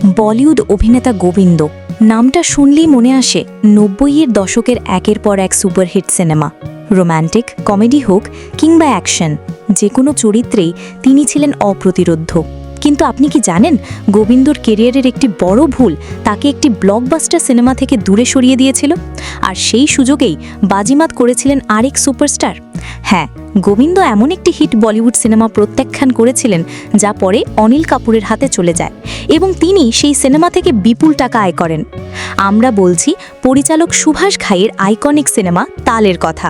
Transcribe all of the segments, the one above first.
বলিউড অভিনেতা গোবিন্দ নামটা শুনলেই মনে আসে ৯০-এর দশকের একের পর এক সুপারহিট সিনেমা। রোম্যান্টিক কমেডি হোক কিংবা অ্যাকশন, যে কোনো চরিত্রেই তিনি ছিলেন অপ্রতিরোধ্য। কিন্তু আপনি কি জানেন, গোবিন্দর কেরিয়ারের একটি বড় ভুল তাকে একটি ব্লকবাস্টার সিনেমা থেকে দূরে সরিয়ে দিয়েছিল, আর সেই সুযোগেই বাজিমাত করেছিলেন আরেক সুপারস্টার। হ্যাঁ, গোবিন্দ এমন একটি হিট বলিউড সিনেমা প্রত্যাখ্যান করেছিলেন যা পরে অনিল কাপুরের হাতে চলে যায়, এবং তিনি সেই সিনেমা থেকে বিপুল টাকা আয় করেন। আমরা বলছি পরিচালক সুভাষ ঘাইয়ের আইকনিক সিনেমা তালের কথা।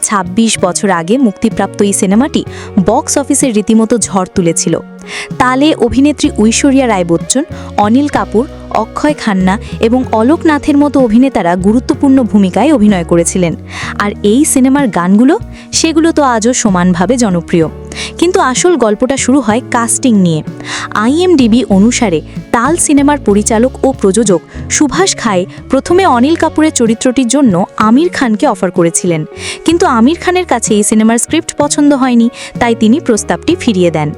২৬ বছর আগে মুক্তিপ্রাপ্ত এই সিনেমাটি বক্স অফিসের রীতিমতো ঝড় তুলেছিল। তালে অভিনেত্রী ঐশ্বরিয়া রায় বচ্চন, অনিল কাপুর, অক্ষয় খান্না এবং অলোক নাথের মতো অভিনেতারা গুরুত্বপূর্ণ ভূমিকায় অভিনয় করেছিলেন। আর এই সিনেমার গানগুলো, সেগুলো তো আজও সমানভাবে জনপ্রিয়। কিন্তু আসল গল্পটা শুরু হয় কাস্টিং নিয়ে। IMDb অনুসারে তাল সিনেমার পরিচালক ও প্রযোজক সুভাষ ঘাই প্রথমে অনিল কাপুরের চরিত্রটির জন্য আমির খানকে অফার করেছিলেন, কিন্তু আমির খানের কাছে এই সিনেমার স্ক্রিপ্ট পছন্দ হয়নি, তাই তিনি প্রস্তাবটি ফিরিয়ে দেন।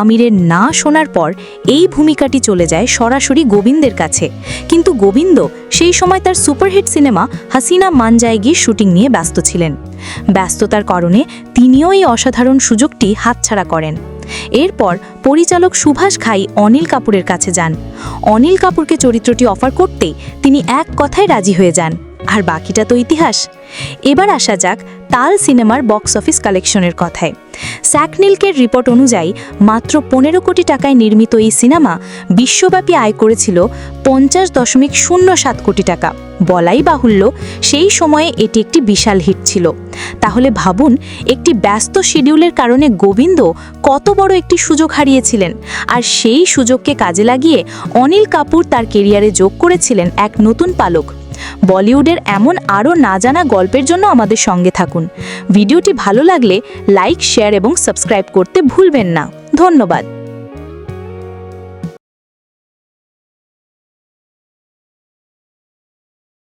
আমিরের না শোনার পর এই ভূমিকাটি চলে যায় সরাসরি গোবিন্দের কাছে, কিন্তু গোবিন্দ সেই সময় তার সুপারহিট সিনেমা হাসিনা মান জায়েগির শুটিং নিয়ে ব্যস্ত ছিলেন। ব্যস্ততার কারণে তিনিও এই অসাধারণ সুযোগটি হাতছাড়া করেন। এরপর পরিচালক সুভাষ ঘাই অনিল কাপুরের কাছে যান। অনিল কাপুরকে চরিত্রটি অফার করতেই তিনি এক কথায় রাজি হয়ে যান, আর বাকিটা তো ইতিহাস। এবার আসা যাক তাল সিনেমার বক্স অফিস কালেকশনের কথায়। স্যাকনিলকের রিপোর্ট অনুযায়ী মাত্র ১৫ কোটি টাকায় নির্মিত এই সিনেমা বিশ্বব্যাপী আয় করেছিল ৫০.০৭ কোটি টাকা। বলাই বাহুল্য, সেই সময়ে এটি একটি বিশাল হিট ছিল। তাহলে ভাবুন, একটি ব্যস্ত শিডিউলের কারণে গোবিন্দ কত বড় একটি সুযোগ হারিয়েছিলেন, আর সেই সুযোগকে কাজে লাগিয়ে অনিল কাপুর তার কেরিয়ারে যোগ করেছিলেন এক নতুন পালক। বলিউডের এমন আরও না জানা গল্পের জন্য আমাদের সঙ্গে থাকুন। ভিডিওটি ভালো লাগলে লাইক, শেয়ার এবং সাবস্ক্রাইব করতে ভুলবেন না। ধন্যবাদ।